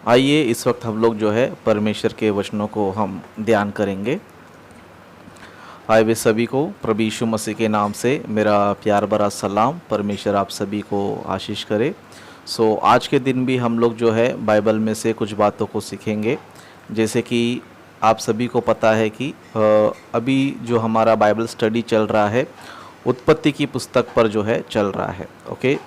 आइए इस वक्त हम लोग जो है परमेश्वर के वचनों को हम ध्यान करेंगे। आए वे सभी को प्रभु यीशु मसीह के नाम से मेरा प्यार भरा सलाम। परमेश्वर आप सभी को आशीष करे। आज के दिन भी हम लोग जो है बाइबल में से कुछ बातों को सीखेंगे। जैसे कि आप सभी को पता है कि अभी जो हमारा बाइबल स्टडी चल रहा है उत्पत्ति की पुस्तक पर जो है चल रहा है।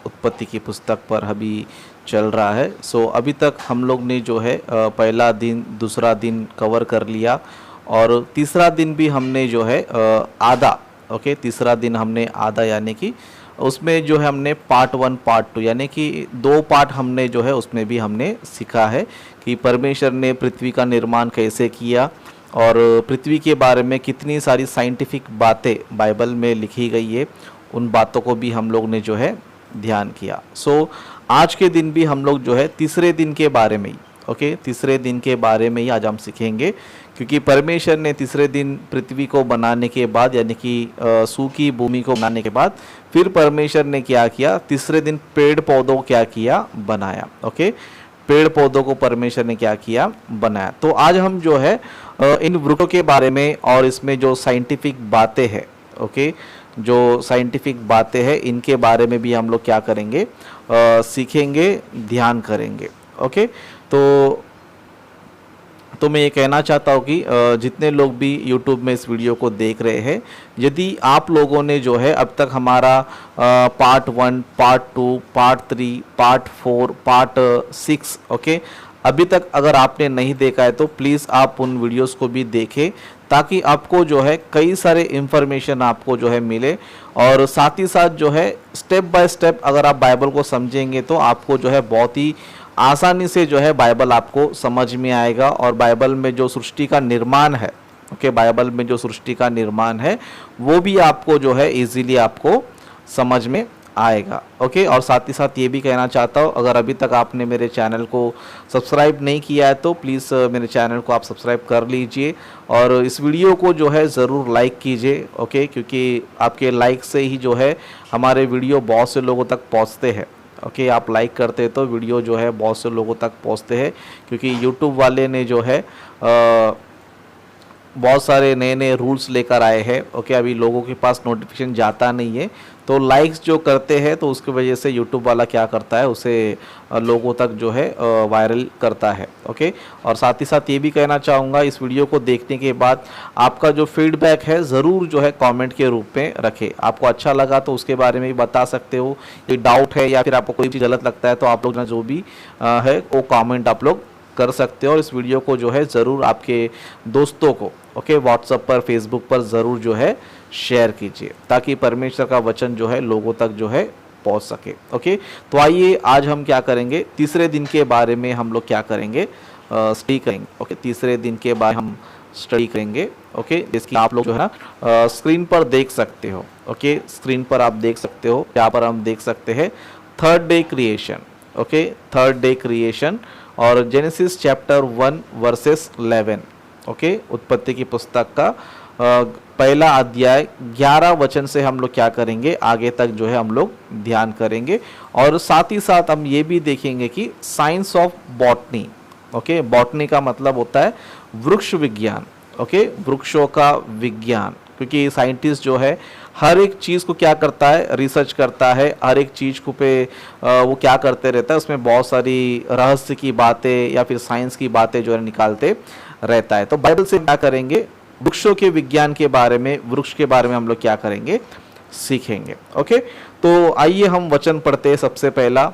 उत्पत्ति की पुस्तक पर अभी चल रहा है। अभी तक हम लोग ने जो है पहला दिन दूसरा दिन कवर कर लिया और तीसरा दिन भी हमने जो है आधा तीसरा दिन हमने आधा यानी कि उसमें जो है हमने पार्ट 1 पार्ट 2 यानी कि 2 पार्ट हमने जो है उसमें भी हमने सीखा है कि परमेश्वर ने पृथ्वी का निर्माण कैसे किया और पृथ्वी के बारे में कितनी सारी साइंटिफिक बातें बाइबल में लिखी गई है। उन बातों को भी हम लोग ने जो है ध्यान किया। आज के दिन भी हम लोग जो है तीसरे दिन के बारे में ही तीसरे दिन के बारे में ही आज हम सीखेंगे, क्योंकि परमेश्वर ने तीसरे दिन पृथ्वी को बनाने के बाद यानी कि सूखी भूमि को बनाने के बाद फिर परमेश्वर ने क्या किया, तीसरे दिन पेड़ पौधों क्या किया, बनाया। पेड़ पौधों को परमेश्वर ने क्या किया, बनाया। तो आज हम जो है इन वृक्षों के बारे में और इसमें जो साइंटिफिक बातें हैं जो साइंटिफिक बातें हैं इनके बारे में भी हम लोग क्या करेंगे, सीखेंगे, ध्यान करेंगे। तो मैं ये कहना चाहता हूँ कि जितने लोग भी YouTube में इस वीडियो को देख रहे हैं, यदि आप लोगों ने जो है अब तक हमारा part 1 part 2 part 3 part 4 part 6 अभी तक अगर आपने नहीं देखा है तो प्लीज़ आप उन वीडियोस को भी देखें, ताकि आपको जो है कई सारे इंफॉर्मेशन आपको जो है मिले और साथ ही साथ जो है स्टेप बाय स्टेप अगर आप बाइबल को समझेंगे तो आपको जो है बहुत ही आसानी से जो है बाइबल आपको समझ में आएगा। और बाइबल में जो सृष्टि का निर्माण है बाइबल में जो सृष्टि का निर्माण है वो भी आपको जो है इजीली आपको समझ में आएगा। और साथ ही साथ ये भी कहना चाहता हूँ, अगर अभी तक आपने मेरे चैनल को सब्सक्राइब नहीं किया है तो प्लीज़ मेरे चैनल को आप सब्सक्राइब कर लीजिए और इस वीडियो को जो है ज़रूर लाइक कीजिए। क्योंकि आपके लाइक से ही जो है हमारे वीडियो बहुत से लोगों तक पहुँचते हैं। आप लाइक करते हैं तो वीडियो जो है बहुत से लोगों तक पहुंचते हैं, क्योंकि यूट्यूब वाले ने जो है बहुत सारे नए नए रूल्स लेकर आए हैं। अभी लोगों के पास नोटिफिकेशन जाता नहीं है, तो लाइक्स जो करते हैं तो उसकी वजह से यूट्यूब वाला क्या करता है, उसे लोगों तक जो है वायरल करता है। और साथ ही साथ ये भी कहना चाहूँगा, इस वीडियो को देखने के बाद आपका जो फीडबैक है ज़रूर जो है कमेंट के रूप में रखें। आपको अच्छा लगा तो उसके बारे में भी बता सकते हो, कोई डाउट है या फिर आपको कोई चीज़ गलत लगता है तो आप लोग ना जो भी है वो कॉमेंट आप लोग कर सकते हो। और इस वीडियो को जो है ज़रूर आपके दोस्तों को व्हाट्सएप पर फेसबुक पर ज़रूर जो है शेयर कीजिए, ताकि परमेश्वर का वचन जो है लोगों तक जो है पहुंच सके। तो आइए आज हम क्या करेंगे, तीसरे दिन के बारे में हम लोग क्या करेंगे, स्टडी करेंगे। तीसरे दिन के बाद हम स्टडी करेंगे। जिसकी आप लोग जो है ना स्क्रीन पर देख सकते हो। स्क्रीन पर आप देख सकते हो, यहाँ पर हम देख सकते हैं third day creation. Third day creation और जेनेसिस चैप्टर 1 वर्सेस 11। उत्पत्ति की पुस्तक का पहला अध्याय 11 वचन से हम लोग क्या करेंगे, आगे तक जो है हम लोग ध्यान करेंगे। और साथ ही साथ हम ये भी देखेंगे कि साइंस ऑफ बॉटनी। बॉटनी का मतलब होता है वृक्ष विज्ञान। वृक्षों का विज्ञान, क्योंकि साइंटिस्ट जो है हर एक चीज़ को क्या करता है, रिसर्च करता है। हर एक चीज़ को पे वो क्या करते रहता है, उसमें बहुत सारी रहस्य की बातें या फिर साइंस की बातें जो है निकालते रहता है। तो बाइबल से क्या करेंगे, वृक्षों के विज्ञान के बारे में, वृक्ष के बारे में हम लोग क्या करेंगे, सीखेंगे। तो आइए हम वचन पढ़ते हैं। सबसे पहला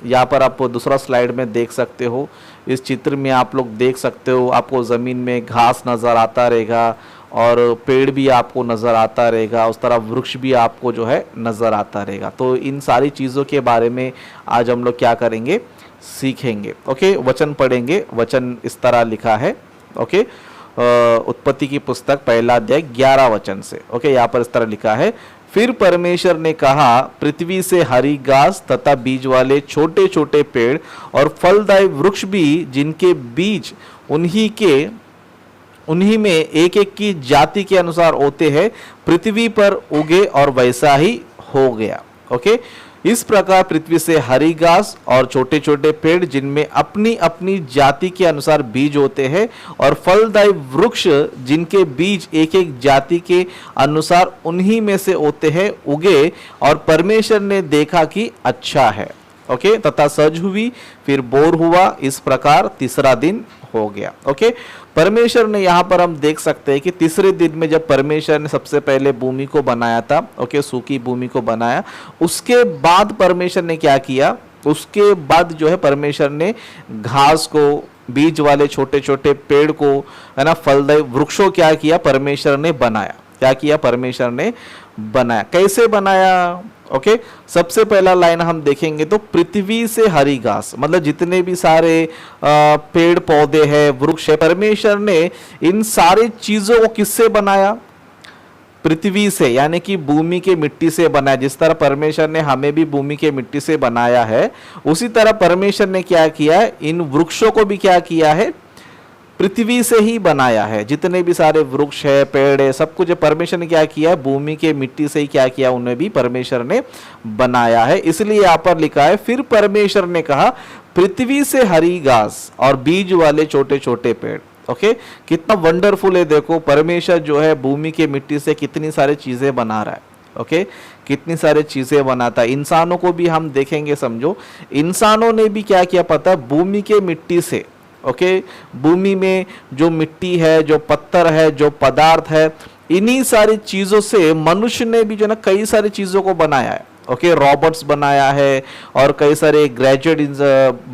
यहाँ पर आप दूसरा स्लाइड में देख सकते हो। इस चित्र में आप लोग देख सकते हो, आपको ज़मीन में घास नज़र आता रहेगा और पेड़ भी आपको नज़र आता रहेगा, उस तरह वृक्ष भी आपको जो है नज़र आता रहेगा। तो इन सारी चीज़ों के बारे में आज हम लोग क्या करेंगे, सीखेंगे। वचन पढ़ेंगे। वचन इस तरह लिखा है। उत्पत्ति की पुस्तक पहला अध्याय 11 वचन से। यहाँ पर इस तरह लिखा है, फिर परमेश्वर ने कहा, पृथ्वी से हरी घास तथा बीज वाले छोटे छोटे पेड़ और फलदायी वृक्ष भी, जिनके बीज उन्हीं में एक एक की जाति के अनुसार होते हैं, पृथ्वी पर उगे, और वैसा ही हो गया। इस प्रकार पृथ्वी से हरी घास और छोटे छोटे पेड़ जिनमें अपनी अपनी जाति के अनुसार बीज होते हैं और फलदायी वृक्ष जिनके बीज एक एक जाति के अनुसार उन्हीं में से होते हैं उगे, और परमेश्वर ने देखा कि अच्छा है। ओके, तथा सज हुई, फिर बोर हुआ, इस प्रकार तीसरा दिन हो गया। ओके, परमेश्वर ने यहाँ पर हम देख सकते हैं कि तीसरे दिन में जब परमेश्वर ने सबसे पहले भूमि को बनाया था, ओके, सूखी भूमि को बनाया, उसके बाद परमेश्वर ने क्या किया, उसके बाद जो है परमेश्वर ने घास को, बीज वाले छोटे छोटे पेड़ को, है ना, फलदायी वृक्षों क्या किया, परमेश्वर ने बनाया। क्या किया, परमेश्वर ने बनाया। कैसे बनाया? ओके, सबसे पहला लाइन हम देखेंगे तो पृथ्वी से हरी घास, मतलब जितने भी सारे पेड़ पौधे हैं, वृक्ष है, परमेश्वर ने इन सारी चीजों को किससे बनाया? पृथ्वी से, यानी कि भूमि के मिट्टी से बनाया। जिस तरह परमेश्वर ने हमें भी भूमि के मिट्टी से बनाया है, उसी तरह परमेश्वर ने क्या किया, इन वृक्षों को भी क्या किया है, पृथ्वी से ही बनाया है। जितने भी सारे वृक्ष है, पेड़ है, सब कुछ परमेश्वर ने क्या किया, भूमि के मिट्टी से ही क्या किया, उन्हें भी परमेश्वर ने बनाया है। इसलिए यहाँ पर लिखा है, फिर परमेश्वर ने कहा पृथ्वी से हरी घास और बीज वाले छोटे छोटे पेड़। ओके, कितना वंडरफुल है। देखो, परमेश्वर जो है भूमि के मिट्टी से कितनी सारी चीजें बना रहा है। ओके, कितनी सारी चीजें बनाता है। इंसानों को भी हम देखेंगे, समझो, इंसानों ने भी क्या किया पता है, भूमि के मिट्टी से, ओके, भूमि में जो मिट्टी है, जो पत्थर है, जो पदार्थ है, इन्हीं सारी चीजों से मनुष्य ने भी जो ना कई सारी चीजों को बनाया है। ओके, रॉबोट्स बनाया है और कई सारे ग्रेजुएट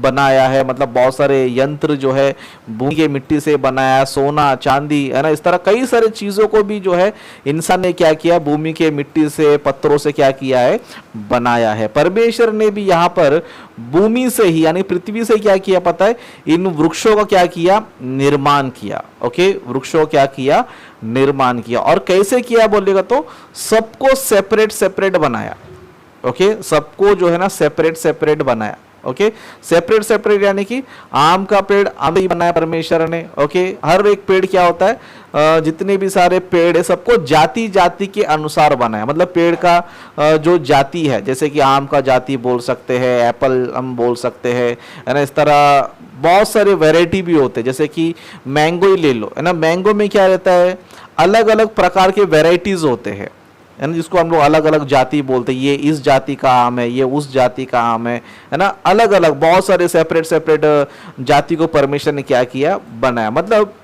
बनाया है, मतलब बहुत सारे यंत्र जो है भूमि के मिट्टी से बनाया, सोना चांदी, है ना, इस तरह कई सारे चीजों को भी जो है इंसान ने क्या किया, भूमि के मिट्टी से, पत्थरों से क्या किया है, बनाया है। परमेश्वर ने भी यहाँ पर भूमि से ही, यानी पृथ्वी से क्या किया पता है, इन वृक्षों का क्या किया, निर्माण किया। ओके, वृक्षों क्या किया, निर्माण किया। और कैसे किया बोलेगा तो सबको सेपरेट सेपरेट बनाया। ओके, सबको जो है ना सेपरेट सेपरेट बनाया। ओके, सेपरेट सेपरेट यानी कि आम का पेड़ आम ही बनाया परमेश्वर ने। ओके, हर एक पेड़ क्या होता है, जितने भी सारे पेड़ है सबको जाति जाति के अनुसार बनाया। मतलब पेड़ का जो जाति है, जैसे कि आम का जाति बोल सकते हैं, एप्पल हम बोल सकते हैं, है ना, इस तरह बहुत सारे वैरायटी भी होते हैं। जैसे कि मैंगो ही ले लो, है ना, मैंगो में क्या रहता है, अलग अलग प्रकार के वैरायटीज होते हैं, है ना, जिसको हम लोग अलग अलग जाति बोलते हैं। ये इस जाति का आम है, ये उस जाति का आम है ना, अलग अलग बहुत सारे सेपरेट सेपरेट जाति को परमेश्वर ने क्या किया, बनाया। मतलब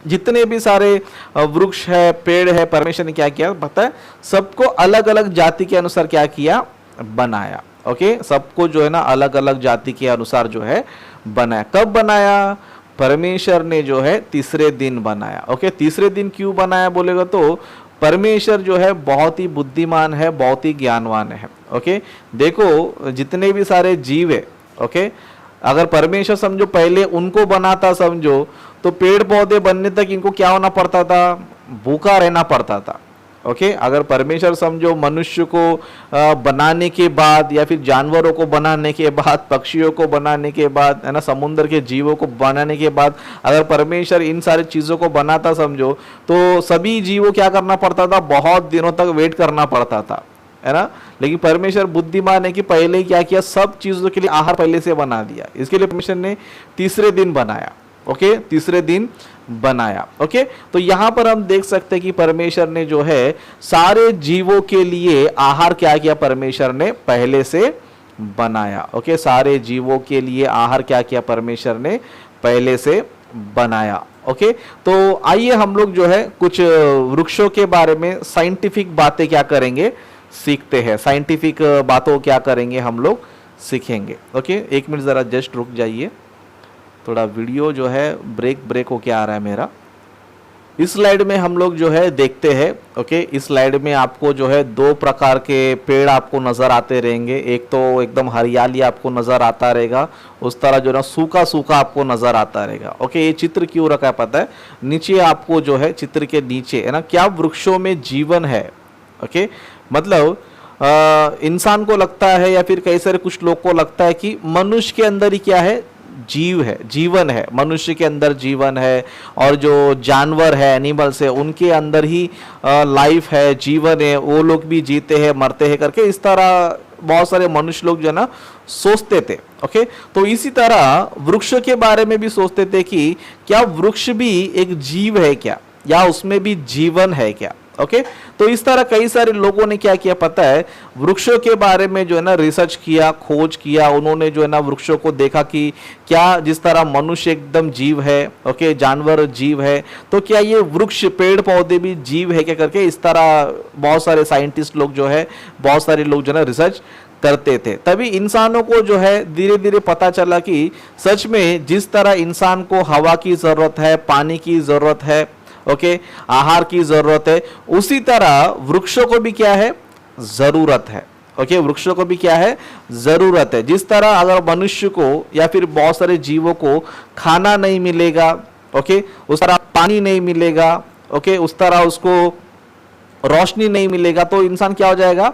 जितने भी सारे वृक्ष है, पेड़ है, परमेश्वर ने क्या किया पता है, सबको अलग अलग जाति के अनुसार क्या किया, बनाया। ओके, सबको जो है ना अलग अलग जाति के अनुसार जो है बनाया। कब बनाया, परमेश्वर ने जो है तीसरे दिन बनाया। ओके, तीसरे दिन क्यों बनाया बोलेगा तो परमेश्वर जो है बहुत ही बुद्धिमान है, बहुत ही ज्ञानवान है। ओके, देखो जितने भी सारे जीव है, ओके, अगर परमेश्वर समझो पहले उनको बनाता, समझो तो पेड़ पौधे बनने तक इनको क्या होना पड़ता था, भूखा रहना पड़ता था। ओके, अगर परमेश्वर समझो मनुष्य को बनाने के बाद, या फिर जानवरों को बनाने के बाद, पक्षियों को बनाने के बाद, है ना, समुद्र के जीवों को बनाने के बाद, अगर परमेश्वर इन सारी चीज़ों को बनाता समझो, तो सभी जीवों क्या करना पड़ता था, बहुत दिनों तक वेट करना पड़ता था, है ना। लेकिन परमेश्वर बुद्धिमान है कि पहले ही क्या किया, सब चीज़ों के लिए आहार पहले से बना दिया। इसके लिए परमेश्वर ने तीसरे दिन बनाया। ओके, तीसरे दिन बनाया। ओके, तो यहां पर हम देख सकते हैं कि परमेश्वर ने जो है सारे जीवों के लिए आहार क्या किया, परमेश्वर ने पहले से बनाया। ओके, सारे जीवों के लिए आहार क्या किया, परमेश्वर ने पहले से बनाया। ओके, तो आइए हम लोग जो है कुछ वृक्षों के बारे में साइंटिफिक बातें क्या करेंगे, सीखते हैं। साइंटिफिक बातों क्या करेंगे, हम लोग सीखेंगे। ओके, एक मिनट जरा जस्ट रुक जाइए, थोड़ा वीडियो जो है ब्रेक होके आ रहा है मेरा। इस स्लाइड में हम लोग जो है देखते हैं। ओके, इस स्लाइड में आपको जो है दो प्रकार के पेड़ आपको नज़र आते रहेंगे। एक तो एकदम हरियाली आपको नज़र आता रहेगा, उस तरह जो ना सूखा सूखा आपको नज़र आता रहेगा। ओके, ये चित्र क्यों रखा है पता है, नीचे आपको जो है चित्र के नीचे, है ना, क्या वृक्षों में जीवन है। ओके, मतलब इंसान को लगता है, या फिर कई सारे कुछ लोग को लगता है कि मनुष्य के अंदर ही क्या है, जीव है, जीवन है, मनुष्य के अंदर जीवन है, और जो जानवर है, एनिमल्स है, उनके अंदर ही लाइफ है, जीवन है, वो लोग भी जीते हैं मरते हैं करके इस तरह बहुत सारे मनुष्य लोग जो है ना सोचते थे। ओके, तो इसी तरह वृक्ष के बारे में भी सोचते थे कि क्या वृक्ष भी एक जीव है क्या, या उसमें भी जीवन है क्या। ओके, तो इस तरह कई सारे लोगों ने क्या किया पता है, वृक्षों के बारे में जो है ना रिसर्च किया, खोज किया, उन्होंने जो है ना वृक्षों को देखा कि क्या जिस तरह मनुष्य एकदम जीव है, ओके, जानवर जीव है, तो क्या ये वृक्ष पेड़ पौधे भी जीव है क्या करके इस तरह बहुत सारे साइंटिस्ट लोग जो है, बहुत सारे लोग जो है ना रिसर्च करते थे। तभी इंसानों को जो है धीरे धीरे पता चला कि सच में जिस तरह इंसान को हवा की जरूरत है, पानी की जरूरत है, ओके, आहार की जरूरत है, उसी तरह वृक्षों को भी क्या है, जरूरत है। ओके, वृक्षों को भी क्या है, जरूरत है। जिस तरह अगर मनुष्य को या फिर बहुत सारे जीवों को खाना नहीं मिलेगा, ओके, उस तरह पानी नहीं मिलेगा, ओके, उस तरह उसको रोशनी नहीं मिलेगा, तो इंसान क्या हो जाएगा,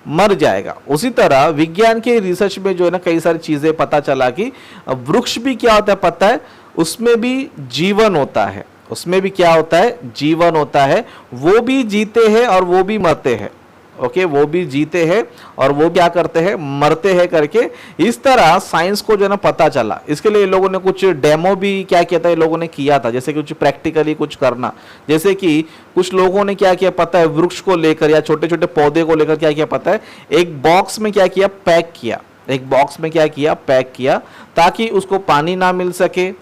मर जाएगा। उसी तरह विज्ञान के रिसर्च में जो है ना कई सारी चीजें पता चला कि वृक्ष भी क्या होता है पता है, उसमें भी जीवन होता है, उसमें भी क्या होता है, जीवन होता है, वो भी जीते हैं और वो भी मरते हैं। ओके, वो भी जीते हैं और वो क्या करते हैं, मरते हैं करके इस तरह साइंस को जो है ना पता चला। इसके लिए लोगों ने कुछ डेमो भी क्या किया था, लोगों ने किया था, जैसे कि कुछ प्रैक्टिकली कुछ करना, जैसे कि कुछ लोगों ने क्या किया पता है, वृक्ष को लेकर या छोटे छोटे पौधे को लेकर क्या किया पता है, एक बॉक्स में क्या किया, पैक किया, एक बॉक्स में क्या किया, पैक किया, ताकि उसको पानी ना मिल सके,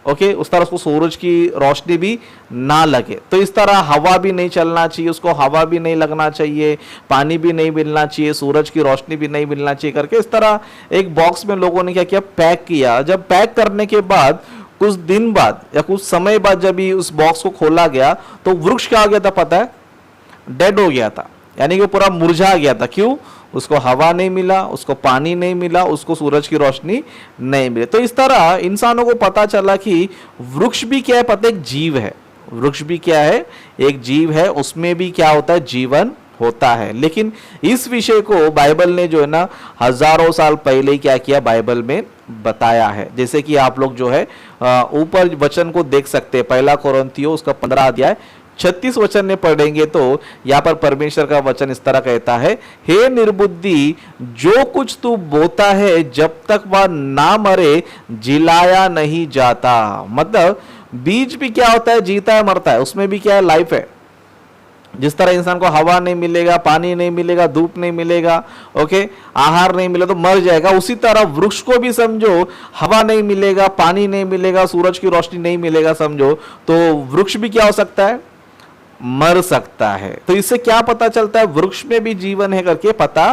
ओके, उस तरह उसको सूरज की रोशनी भी ना लगे, तो इस तरह हवा भी नहीं चलना चाहिए, उसको हवा भी नहीं लगना चाहिए, पानी भी नहीं मिलना चाहिए, सूरज की रोशनी भी नहीं मिलना चाहिए करके इस तरह एक बॉक्स में लोगों ने क्या किया, पैक किया। जब पैक करने के बाद कुछ दिन बाद या कुछ समय बाद जब भी उस बॉक्स को खोला गया तो वृक्ष क्या हो गया था पता है, डेड हो गया था, यानी कि पूरा मुरझा गया था। क्यों, उसको हवा नहीं मिला, उसको पानी नहीं मिला, उसको सूरज की रोशनी नहीं मिली। तो इस तरह इंसानों को पता चला कि वृक्ष भी क्या है पता है, एक जीव है, वृक्ष भी क्या है, एक जीव है, उसमें भी क्या होता है, जीवन होता है। लेकिन इस विषय को बाइबल ने जो है ना हजारों साल पहले ही क्या किया, बाइबल में बताया है। जैसे कि आप लोग जो है ऊपर वचन को देख सकते हैं, पहला कोरिन्थियों उसका 15 अध्याय 36 वचन में पढ़ेंगे तो यहाँ पर परमेश्वर का वचन इस तरह कहता है, हे निर्बुद्धि, जो कुछ तू बोता है जब तक वह ना मरे जिलाया नहीं जाता। मतलब बीज भी क्या होता है, जीता है मरता है, उसमें भी क्या है, लाइफ है। जिस तरह इंसान को हवा नहीं मिलेगा, पानी नहीं मिलेगा, धूप नहीं मिलेगा, ओके, आहार नहीं मिलेगा तो मर जाएगा, उसी तरह वृक्ष को भी समझो हवा नहीं मिलेगा, पानी नहीं मिलेगा, सूरज की रोशनी नहीं मिलेगा समझो, तो वृक्ष भी क्या हो सकता है, मर सकता है। तो इससे क्या पता चलता है, वृक्ष में भी जीवन है करके पता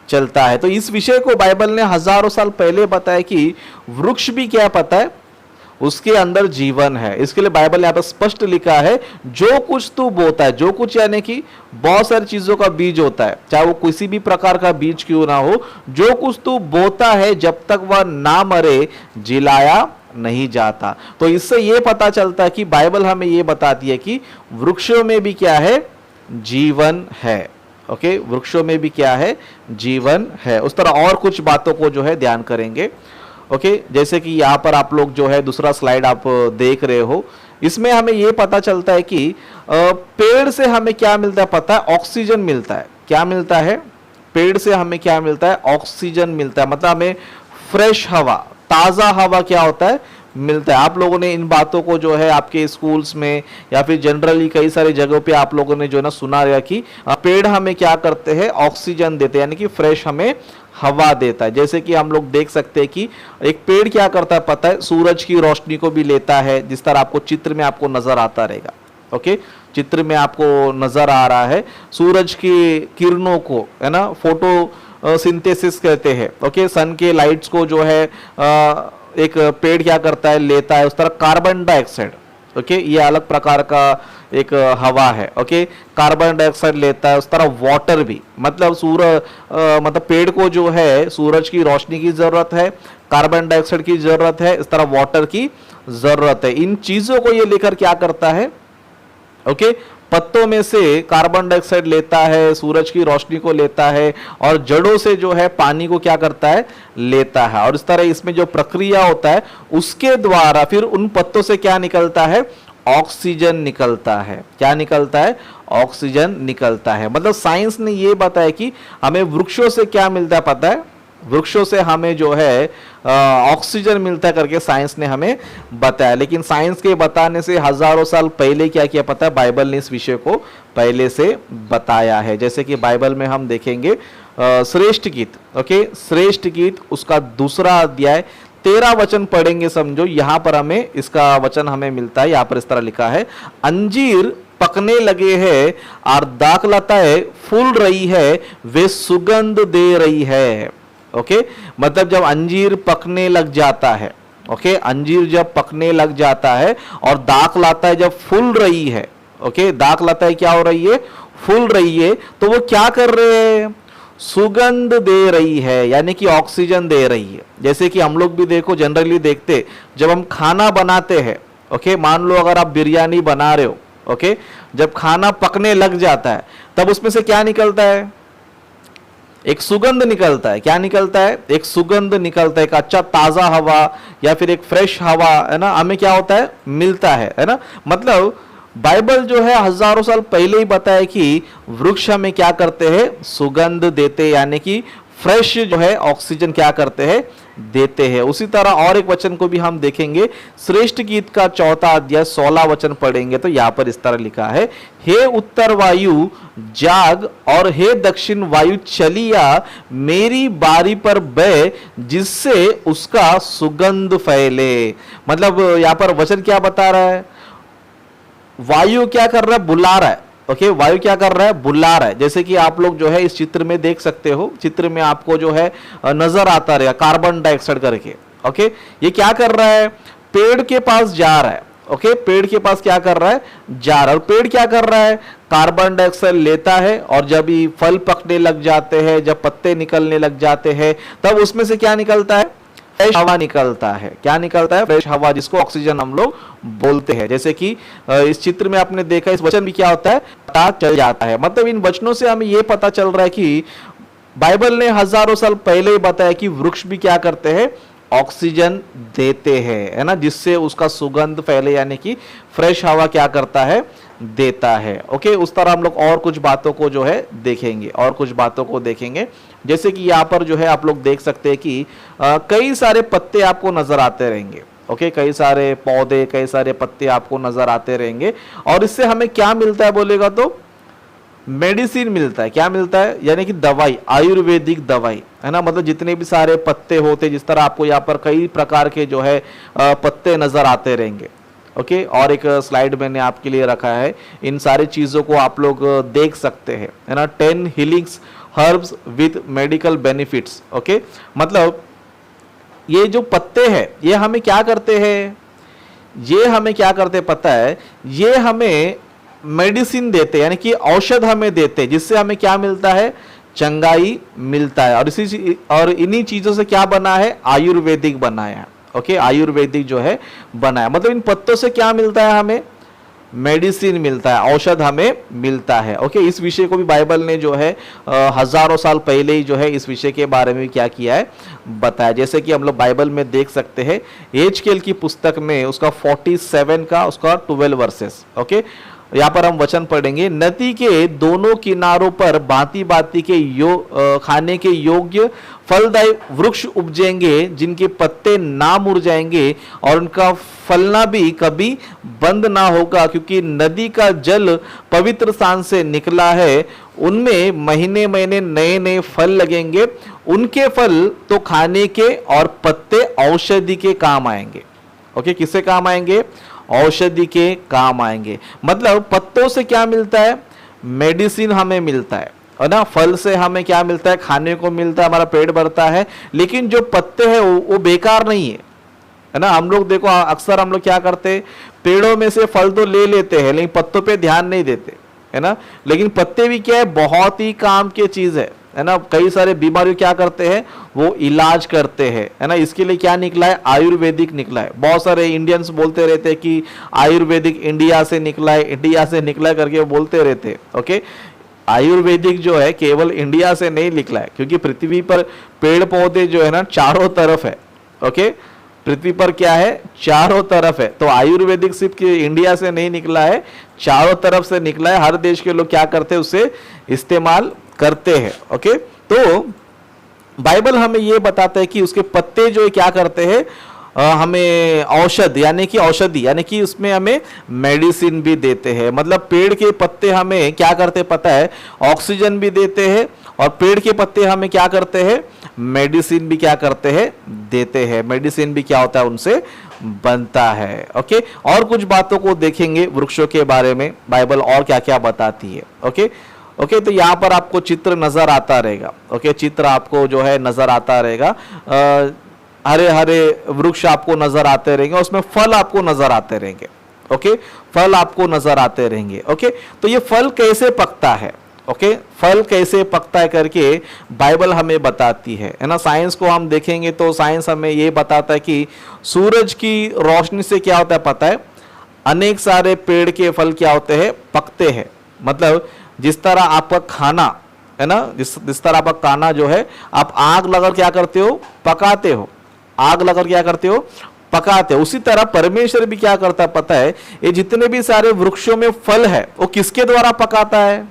चलता है। तो इस विषय को बाइबल ने हजारों साल पहले बताया कि वृक्ष भी क्या पता है, उसके अंदर जीवन है। इसके लिए बाइबल यहाँ पर स्पष्ट लिखा है, जो कुछ तू बोता है, जो कुछ यानी कि बहुत सारी चीजों का बीज होता है, चाहे वो किसी भी प्रकार का बीज क्यों ना हो, जो कुछ तू बोता है जब तक वह ना मरे जिलाया नहीं जाता। तो इससे यह पता चलता है कि बाइबल हमें यह बताती है कि वृक्षों में भी क्या है, जीवन है। ओके, वृक्षों में भी क्या है, जीवन है। उस तरह और कुछ बातों को जो है ध्यान करेंगे। ओके, जैसे कि यहाँ पर आप लोग जो है दूसरा स्लाइड आप देख रहे हो, इसमें हमें यह पता चलता है कि पेड़ से हमें क्या मिलता है पता है, ऑक्सीजन मिलता है। क्या मिलता है, पेड़ से हमें क्या मिलता है, ऑक्सीजन मिलता है। मतलब हमें फ्रेश हवा, ताजा हवा क्या होता है, मिलता है। आप लोगों ने इन बातों को जो है आपके स्कूल्स में या फिर जनरली कई सारी जगहों पे आप लोगों ने जो है ना सुना है कि पेड़ हमें क्या करते हैं, ऑक्सीजन देते हैं, यानी कि फ्रेश हमें हवा देता है। जैसे कि हम लोग देख सकते हैं कि एक पेड़ क्या करता है पता है, सूरज की रोशनी को भी लेता है, जिस तरह आपको चित्र में आपको नजर आता रहेगा। ओके, चित्र में आपको नजर आ रहा है सूरज की किरणों को, है ना, फोटो सिंथेसिस कहते हैं। ओके, सन के लाइट्स को जो है एक पेड़ क्या करता है, लेता है। उस तरह कार्बन डाइऑक्साइड, ओके, ये अलग प्रकार का एक हवा है। ओके, कार्बन डाइऑक्साइड लेता है। उस तरह वाटर भी, मतलब मतलब पेड़ को जो है सूरज की रोशनी की जरूरत है, कार्बन डाइऑक्साइड की जरूरत है, इस तरह वाटर की जरूरत है। इन चीजों को ये लेकर क्या करता है, ओके, पत्तों में से कार्बन डाइऑक्साइड लेता है, सूरज की रोशनी को लेता है, और जड़ों से जो है पानी को क्या करता है, लेता है। और इस तरह इसमें जो प्रक्रिया होता है उसके द्वारा फिर उन पत्तों से क्या निकलता है, ऑक्सीजन निकलता है। क्या निकलता है, ऑक्सीजन निकलता है। मतलब साइंस ने ये बताया कि हमें वृक्षों से क्या मिलता है, पता है, वृक्षों से हमें जो है ऑक्सीजन मिलता है करके साइंस ने हमें बताया। लेकिन साइंस के बताने से हजारों साल पहले क्या किया पता है, बाइबल ने इस विषय को पहले से बताया है। जैसे कि बाइबल में हम देखेंगे श्रेष्ठ गीत, ओके, श्रेष्ठ गीत उसका 2 अध्याय 13 वचन पढ़ेंगे, समझो। यहां पर हमें इसका वचन हमें मिलता है, यहां पर इस तरह लिखा है, अंजीर पकने लगे हैं और दाखलताएं फूल रही है, वे सुगंध दे रही है। ओके, मतलब जब अंजीर पकने लग जाता है, ओके, अंजीर जब पकने लग जाता है और दाखलताएं जब फूल रही है, ओके, दाखलताएं क्या हो रही है, फूल रही है, तो वो क्या कर रहे हैं, सुगंध दे रही है, यानी कि ऑक्सीजन दे रही है। जैसे कि हम लोग भी देखो जनरली देखते, जब हम खाना बनाते हैं, ओके, मान लो अगर आप बिरयानी बना रहे हो, ओके, जब खाना पकने लग जाता है तब उसमें से क्या निकलता है, एक सुगंध निकलता है। क्या निकलता है, एक सुगंध निकलता है, एक अच्छा ताजा हवा या फिर एक फ्रेश हवा, है ना, हमें क्या होता है, मिलता है ना। मतलब बाइबल जो है हजारों साल पहले ही बताया कि वृक्ष हमें क्या करते हैं, सुगंध देते, यानी कि फ्रेश जो है ऑक्सीजन क्या करते हैं, देते हैं। उसी तरह और एक वचन को भी हम देखेंगे, श्रेष्ठ गीत का 4 अध्याय 16 वचन पढ़ेंगे तो यहां पर इस तरह लिखा है, हे उत्तर वायु जाग और हे दक्षिण वायु चलिया, मेरी बारी पर बह जिससे उसका सुगंध फैले। मतलब यहां पर वचन क्या बता रहा है, वायु क्या कर रहा है, बुला रहा है। ओके, वायु क्या कर रहा है, बुला रहा है। जैसे कि आप लोग जो है इस चित्र में देख सकते हो, चित्र में आपको जो है नजर आता रहेगा कार्बन डाइऑक्साइड करके। ओके, ये क्या कर रहा है, पेड़ के पास जा रहा है। ओके, पेड़ के पास क्या कर रहा है, जा रहा है। और पेड़ क्या कर रहा है, कार्बन डाइऑक्साइड लेता है, और जब ये फल पकने लग जाते हैं, जब पत्ते निकलने लग जाते हैं, तब उसमें से क्या निकलता है, फ्रेश हवा निकलता है। क्या निकलता है, फ्रेश हवा, जिसको ऑक्सीजन हम लोग बोलते हैं। जैसे कि इस चित्र में आपने देखा, इस वचन भी क्या होता है, पता चल जाता है। मतलब इन वचनों से हमें यह पता चल रहा है कि बाइबल ने हजारों साल पहले ही बताया कि वृक्ष भी क्या करते हैं, ऑक्सीजन देते हैं, है ना, जिससे उसका सुगंध फैले, यानी कि फ्रेश हवा क्या करता है, देता है। ओके, उस तरह हम लोग और कुछ बातों को जो है देखेंगे, और कुछ बातों को देखेंगे। जैसे कि यहाँ पर जो है आप लोग देख सकते हैं कि कई सारे पत्ते आपको नजर आते रहेंगे। ओके, कई सारे पौधे, कई सारे पत्ते आपको नजर आते रहेंगे, और इससे हमें क्या मिलता है बोलेगा तो मेडिसिन मिलता है। क्या मिलता है, यानी कि दवाई, आयुर्वेदिक दवाई, है ना। मतलब जितने भी सारे पत्ते होते, जिस तरह आपको यहाँ पर कई प्रकार के जो है पत्ते नजर आते रहेंगे। ओके, और एक स्लाइड मैंने आपके लिए रखा है, इन सारी चीजों को आप लोग देख सकते हैं, है ना। 10 healings herbs with medical benefits. Okay, मतलब ये जो पत्ते हैं ये हमें क्या करते हैं, ये हमें क्या करते पता है, ये हमें मेडिसिन देते, यानी कि औषध हमें देते, जिससे हमें क्या मिलता है, चंगाई मिलता है। और इन्हीं चीजों से क्या बना है, आयुर्वेदिक बनाया है। ओके, आयुर्वेदिक जो है बनाया, मतलब इन पत्तों से क्या मिलता है, हमें मेडिसिन मिलता है, औषध हमें मिलता है। ओके, इस विषय को भी बाइबल ने जो है हजारों साल पहले ही जो है इस विषय के बारे में क्या किया है, बताया। जैसे कि हम लोग बाइबल में देख सकते हैं, एजकेल की पुस्तक में उसका 47 का उसका 12 वर्सेस। ओके, यहाँ पर हम वचन पढ़ेंगे, नदी के दोनों किनारों पर भांति भांति के खाने के योग्य फलदायी वृक्ष उपजेंगे, जिनके पत्ते ना मुरझाएंगे और उनका फलना भी कभी बंद ना होगा, क्योंकि नदी का जल पवित्र स्थान से निकला है। उनमें महीने महीने नए नए फल लगेंगे, उनके फल तो खाने के और पत्ते औषधि के काम आएंगे। ओके, किससे काम आएंगे, औषधि के काम आएंगे। मतलब पत्तों से क्या मिलता है, मेडिसिन हमें मिलता है ना। फल से हमें क्या मिलता है, खाने को मिलता है, हमारा पेट भरता है। लेकिन जो पत्ते हैं वो बेकार नहीं है ना। हम लोग देखो, अक्सर हम लोग क्या करते हैं, पेड़ों में से फल तो ले लेते हैं लेकिन पत्तों पे ध्यान नहीं देते, है ना। लेकिन पत्ते भी क्या है, बहुत ही काम की चीज है। है ना, कई सारे बीमारियों क्या करते हैं, वो इलाज करते हैं, है ना। इसके लिए क्या निकला है, आयुर्वेदिक निकला है। बहुत सारे इंडियंस बोलते रहते हैं कि आयुर्वेदिक इंडिया से निकला है, इंडिया से निकला है करके वो बोलते रहते हैं। ओके, आयुर्वेदिक जो है केवल इंडिया से नहीं निकला है, क्योंकि पृथ्वी पर पेड़ पौधे जो है ना चारों तरफ है। ओके, पृथ्वी पर क्या है, चारों तरफ है। तो आयुर्वेदिक सिर्फ इंडिया से नहीं निकला है, चारों तरफ से निकला है। हर देश के लोग क्या करते हैं, उसे इस्तेमाल करते हैं। ओके, तो बाइबल हमें यह बताता है कि उसके पत्ते जो है क्या करते हैं, हमें औषध यानी कि औषधि यानी कि उसमें हमें मेडिसिन भी देते हैं। मतलब पेड़ के पत्ते हमें क्या करते पता है, ऑक्सीजन भी देते हैं, और पेड़ के पत्ते हमें क्या करते हैं, मेडिसिन भी क्या करते हैं, देते हैं। मेडिसिन भी क्या होता है, उनसे बनता है। ओके, और कुछ बातों को देखेंगे वृक्षों के बारे में, बाइबल और क्या क्या बताती है। ओके ओके, तो यहाँ पर आपको चित्र नजर आता रहेगा। ओके, चित्र आपको जो है नजर आता रहेगा, हरे हरे वृक्ष आपको नजर आते रहेंगे, उसमें फल आपको नजर आते रहेंगे। ओके, फल आपको नजर आते रहेंगे। ओके, तो ये फल कैसे पकता है, ओके, फल कैसे पकता है करके बाइबल हमें बताती है ना। साइंस को हम देखेंगे तो साइंस हमें ये बताता है कि सूरज की रोशनी से क्या होता है पता है, अनेक सारे पेड़ के फल क्या होते हैं, पकते हैं। मतलब जिस तरह आपका खाना है ना, जिस तरह आपका खाना जो है आप आग लगाकर क्या करते हो, पकाते हो, आग लगाकर क्या करते हो, पकाते हो। उसी तरह परमेश्वर भी क्या करता है पता है, ये जितने भी सारे वृक्षों में फल है वो किसके द्वारा पकाता है,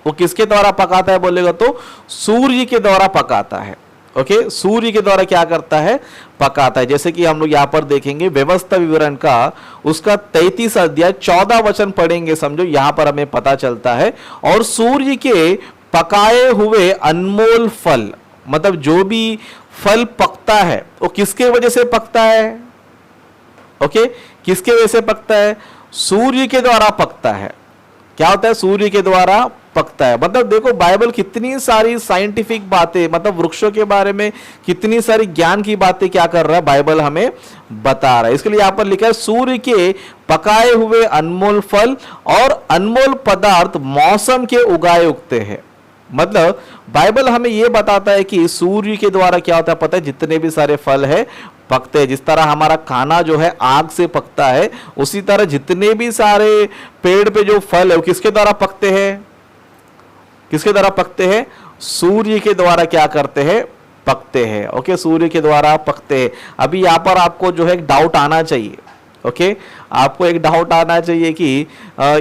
वो किसके द्वारा पकाता है बोलेगा तो सूर्य के द्वारा पकाता है। ओके, सूर्य के द्वारा क्या करता है, पकाता है। जैसे कि हम लोग यहां पर देखेंगे व्यवस्था विवरण का उसका 33 अध्याय 14 वचन पढ़ेंगे, समझो यहां पर हमें पता चलता है, और सूर्य के पकाए हुए अनमोल फल, मतलब जो भी फल पकता है वो किसके वजह से पकता है, ओके, किसके वजह से पकता है, सूर्य के द्वारा पकता है। क्या होता है, सूर्य के द्वारा पकता है। मतलब देखो बाइबल कितनी सारी साइंटिफिक बातें, मतलब वृक्षों के बारे में कितनी सारी ज्ञान की बातें क्या कर रहा है, बाइबल हमें बता रहा है। इसके लिए यहां पर लिखा है सूर्य के पकाए हुए अनमोल फल और अनमोल पदार्थ मौसम के उगाए उगते हैं। मतलब बाइबल हमें यह बताता है कि सूर्य के द्वारा क्या होता है पता है, जितने भी सारे फल है पकते हैं। जिस तरह हमारा खाना जो है आग से पकता है, उसी तरह जितने भी सारे पेड़ पे जो फल है वो किसके द्वारा पकते हैं, किसके द्वारा पकते हैं, सूर्य के द्वारा क्या करते हैं, पकते हैं। ओके, सूर्य के द्वारा पकते हैं। अभी यहां पर आपको जो है एक डाउट आना चाहिए। ओके, आपको एक डाउट आना चाहिए कि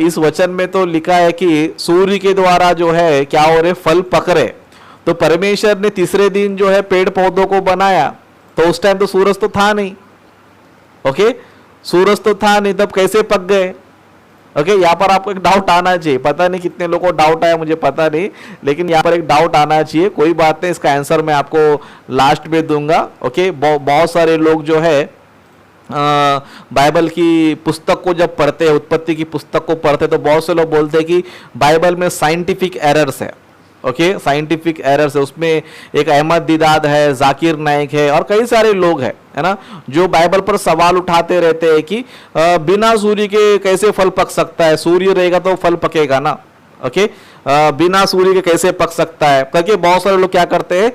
इस वचन में तो लिखा है कि सूर्य के द्वारा जो है क्या हो रहे, फल पक रहे, तो परमेश्वर ने तीसरे दिन जो है पेड़ पौधों को बनाया, तो उस टाइम तो सूरज तो था नहीं। ओके, सूरज तो था नहीं, तब कैसे पक गए। ओके, यहाँ पर आपको एक डाउट आना चाहिए। पता नहीं कितने लोगों को डाउट आया, मुझे पता नहीं, लेकिन यहाँ पर एक डाउट आना चाहिए। कोई बात नहीं, इसका आंसर मैं आपको लास्ट में दूंगा। ओके, बहुत सारे लोग जो है बाइबल की पुस्तक को जब पढ़ते हैं, उत्पत्ति की पुस्तक को पढ़ते हैं, तो बहुत से लोग बोलते हैं कि बाइबल में साइंटिफिक एरर्स है। ओके, साइंटिफिक एरर्स है। उसमें एक अहमद दीदाद है, जाकिर नाइक है, और कई सारे लोग हैं, है ना, जो बाइबल पर सवाल उठाते रहते हैं कि बिना सूर्य के कैसे फल पक सकता है, सूर्य रहेगा तो फल पकेगा ना। ओके, बिना सूर्य के कैसे पक सकता है करके बहुत सारे लोग क्या करते हैं,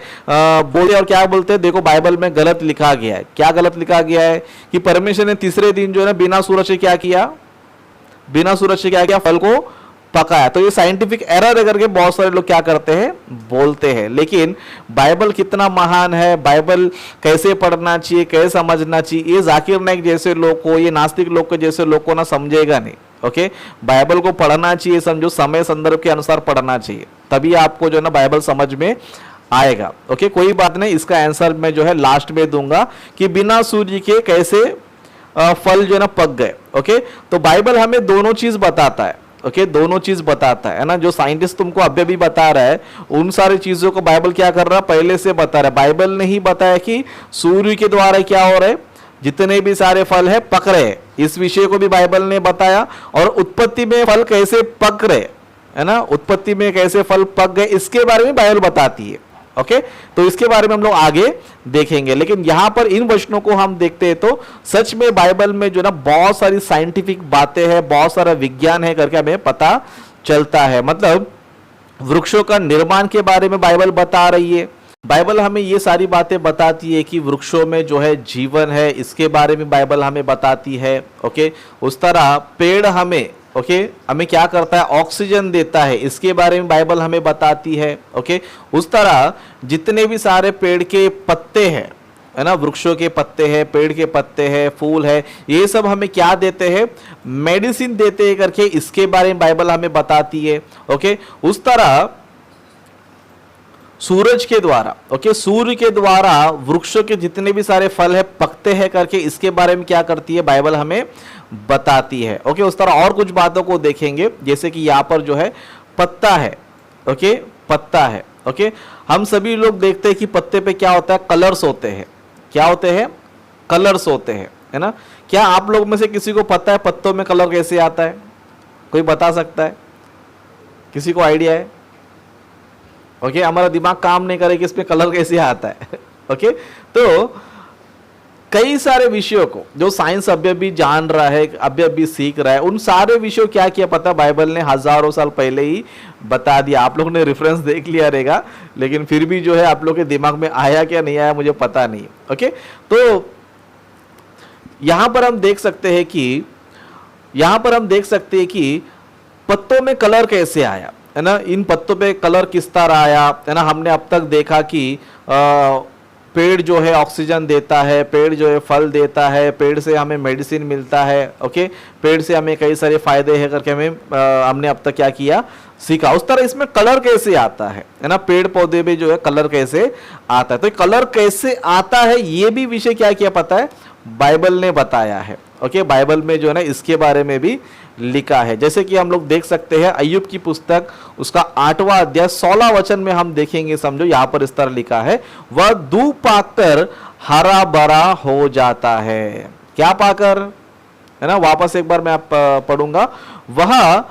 बोले और क्या बोलते हैं, देखो बाइबल में गलत लिखा गया है। क्या गलत लिखा गया है कि परमेश्वर ने तीसरे दिन जो है ना बिना सूरज से क्या किया, बिना सूरज से क्या किया, फल को पकाया। तो ये साइंटिफिक एरर है करके बहुत सारे लोग क्या करते हैं, बोलते हैं। लेकिन बाइबल कितना महान है, बाइबल कैसे पढ़ना चाहिए, कैसे समझना चाहिए, ये जाकिर नाइक जैसे लोग को, ये नास्तिक लोग के जैसे लोग को ना समझेगा नहीं। ओके, बाइबल को पढ़ना चाहिए, समझो समय संदर्भ के अनुसार पढ़ना चाहिए, तभी आपको जो है ना बाइबल समझ में आएगा। ओके, कोई बात नहीं, इसका आंसर मैं जो है लास्ट में दूंगा कि बिना सूर्य के कैसे फल जो है ना पक गए। ओके, तो बाइबल हमें दोनों चीज बताता है। ओके, दोनों चीज बताता है ना। जो साइंटिस्ट तुमको अभी भी बता रहा है, उन सारी चीजों को बाइबल क्या कर रहा है, पहले से बता रहा है। बाइबल ने ही बताया कि सूर्य के द्वारा क्या हो रहा है, जितने भी सारे फल है पक रहे हैं, इस विषय को भी बाइबल ने बताया। और उत्पत्ति में फल कैसे पक रहे, है ना, उत्पत्ति में कैसे फल पक गए, इसके बारे में बाइबल बताती है। ओके, तो इसके बारे में हम लोग आगे देखेंगे। लेकिन यहां पर इन वचनों को हम देखते हैं तो सच में बाइबल में जो ना बहुत सारी साइंटिफिक बातें हैं, बहुत सारा विज्ञान है करके हमें पता चलता है। मतलब वृक्षों का निर्माण के बारे में बाइबल बता रही है। बाइबल हमें ये सारी बातें बताती है कि वृक्षों में जो है जीवन है, इसके बारे में बाइबल हमें बताती है। ओके, उस तरह पेड़ हमें हमें क्या करता है, ऑक्सीजन देता है, इसके बारे में बाइबल हमें बताती है। ओके, उस तरह जितने भी सारे पेड़ के पत्ते हैं, है ना, वृक्षों के पत्ते हैं, पेड़ के पत्ते हैं, फूल है, ये सब हमें क्या देते हैं, मेडिसिन देते हैं करके इसके बारे में बाइबल हमें बताती है। ओके, उस तरह सूरज के द्वारा, सूर्य के द्वारा वृक्षों के जितने भी सारे फल है पकते हैं करके इसके बारे में क्या करती है, बाइबल हमें बताती है। ओके, उस तरह और कुछ बातों को देखेंगे, जैसे कि यहाँ पर जो है पत्ता है। ओके, पत्ता है। ओके, हम सभी लोग देखते हैं कि पत्ते पे क्या होता है, कलर्स होते हैं। क्या होते हैं, कलर्स होते हैं, है ना। क्या आप लोग में से किसी को पता है पत्तों में कलर कैसे आता है? कोई बता सकता है? किसी को आइडिया है? ओके, हमारा दिमाग काम नहीं करे कि इसमें कलर कैसे आता है। ओके, तो कई सारे विषयों को जो साइंस अभी भी जान रहा है, अभी भी सीख रहा है, उन सारे विषयों क्या किया पता, बाइबल ने हजारों साल पहले ही बता दिया। आप लोग ने रेफरेंस देख लिया रहेगा, लेकिन फिर भी जो है आप लोग के दिमाग में आया क्या नहीं आया मुझे पता नहीं। ओके, तो यहां पर हम देख सकते हैं कि पत्तों में कलर कैसे आया, है ना, इन पत्तों पे कलर किस तरह आया, है ना। हमने अब तक देखा कि पेड़ जो है ऑक्सीजन देता है, पेड़ जो है फल देता है, पेड़ से हमें मेडिसिन मिलता है। ओके, पेड़ से हमें कई सारे फायदे हैं करके हमने अब तक क्या किया, सीखा। उस तरह इसमें कलर कैसे आता है ना, पेड़ पौधे में जो है कलर कैसे आता है। तो कलर कैसे आता है ये भी विषय क्या किया पता है, बाइबल ने बताया है। ओके, बाइबल में जो है ना इसके बारे में भी लिखा है। जैसे कि हम लोग देख सकते हैं अय्यूब की पुस्तक उसका 8वां अध्याय 16 वचन में हम देखेंगे, समझो यहां पर इस तरह लिखा है, वह धूप पाकर हरा भरा हो जाता है। क्या पाकर, है ना, वापस एक बार मैं पढ़ूंगा, वह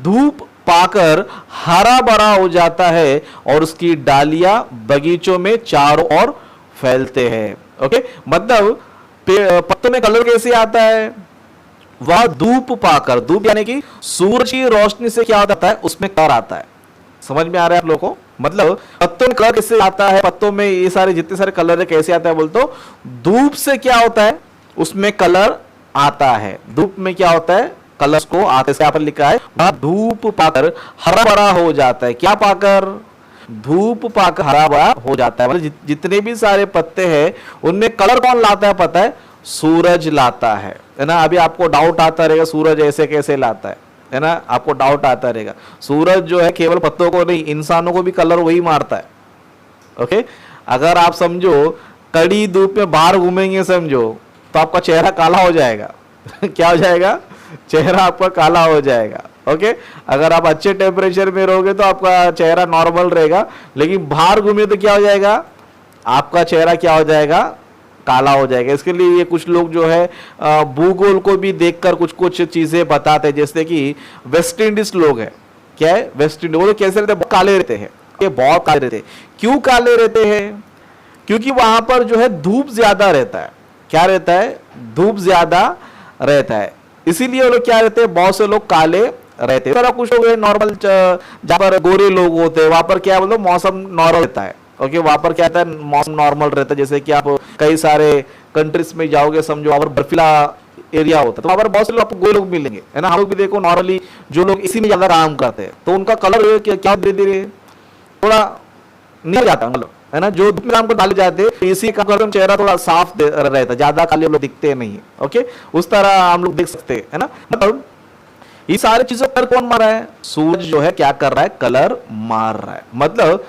धूप पाकर हरा भरा हो जाता है और उसकी डालियां बगीचों में चारों ओर फैलते हैं। ओके, मतलब पत्तों में कलर कैसे आता है, वह धूप पाकर, धूप यानी कि सूरज की रोशनी से क्या होता है, उसमें कलर आता है। समझ में आ रहा है आप लोगों को? मतलब पत्तों में कलर कैसे आता है, पत्तों में ये सारे जितने सारे कलर है कैसे आता है बोलते हो, धूप से क्या होता है, उसमें कलर आता है। धूप में क्या होता है, कलर्स को आते से यहाँ पर लिखा है, वह धूप पाकर हरा भरा हो जाता है। क्या पाकर, धूप पाकर हरा भरा हो जाता है। मतलब जितने भी सारे पत्ते हैं उनमें कलर कौन लाता है पता है, सूरज लाता है ना। अभी आपको डाउट आता रहेगा सूरज ऐसे कैसे लाता है ना, आपको डाउट आता रहेगा। सूरज जो है केवल पत्तों को नहीं, इंसानों को भी कलर वही मारता है। ओके, अगर आप समझो कड़ी धूप में बाहर घूमेंगे समझो, तो आपका चेहरा काला हो जाएगा। क्या हो जाएगा, चेहरा आपका काला हो जाएगा। ओके, अगर आप अच्छे टेम्परेचर में रहोगे तो आपका चेहरा नॉर्मल रहेगा, लेकिन बाहर घूमे तो क्या हो जाएगा, आपका चेहरा क्या हो जाएगा, काला हो जाएगा। इसके लिए ये कुछ लोग जो है भूगोल को भी देखकर कुछ कुछ चीजें बताते हैं। जैसे कि वेस्ट इंडीज लोग हैं, क्या है, वेस्ट इंडीज, वो लोग कैसे रहते हैं, बहुत काले रहते हैं। ये बहुत काले रहते हैं। क्यों काले रहते हैं, क्योंकि वहां पर जो है धूप ज्यादा रहता है। क्या रहता है, धूप ज्यादा रहता है, इसीलिए वो लोग क्या रहते हैं, बहुत से लोग काले रहते हैं। कुछ लोग नॉर्मल, जहां पर गोरे लोग होते हैं वहां पर क्या बोलते, मौसम नॉर्मल रहता है। ओके, वहां पर क्या रहता है, मौसम नॉर्मल रहता है। जैसे कि आप कई सारे कंट्रीज में जाओगे समझो, वहां पर बर्फीला एरिया होता है, तो वहां पर बहुत से लोग आपको गोरे लोग मिलेंगे, है ना। हम लोग भी देखो नॉर्मली जो लोग इसी में ज्यादा काम करते हैं, तो उनका कलर क्या धीरे धीरे थोड़ा नहीं जाता, मतलब है ना, जो धूप में काम को डाले जाते हैं इसी का कलर चेहरा थोड़ा साफ रहता है, ज्यादा काले लोग दिखते नहीं। ओके, उस तरह हम लोग देख सकते हैं, है ना। मतलब ये सारी चीजों पर कौन मार रहा है, सूरज जो है क्या कर रहा है, कलर मार रहा है। मतलब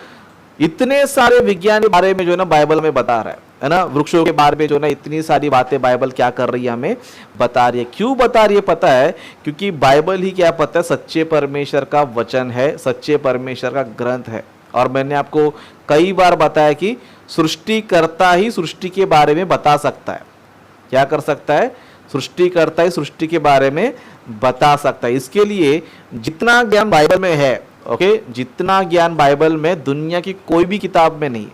इतने सारे विज्ञान के बारे में जो है ना बाइबल में बता रहा है ना, वृक्षों के बारे में जो है ना इतनी सारी बातें बाइबल क्या कर रही है, हमें बता रही है। क्यों बता रही है पता है, क्योंकि बाइबल ही क्या पता है, सच्चे परमेश्वर का वचन है, सच्चे परमेश्वर का ग्रंथ है। और मैंने आपको कई बार बताया कि सृष्टिकर्ता ही सृष्टि के बारे में बता सकता है। क्या कर सकता है, सृष्टिकर्ता ही सृष्टि के बारे में बता सकता है। इसके लिए जितना ज्ञान बाइबल में है, ओके, जितना ज्ञान बाइबल में दुनिया की कोई भी किताब में नहीं।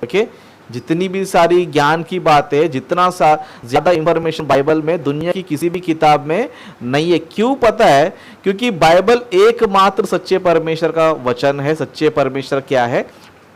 ओके, जितनी भी सारी ज्ञान की बात है, जितना ज्यादा इंफॉर्मेशन बाइबल में दुनिया की किसी भी किताब में नहीं है। क्यों पता है? क्योंकि बाइबल एकमात्र सच्चे परमेश्वर का वचन है। सच्चे परमेश्वर क्या है?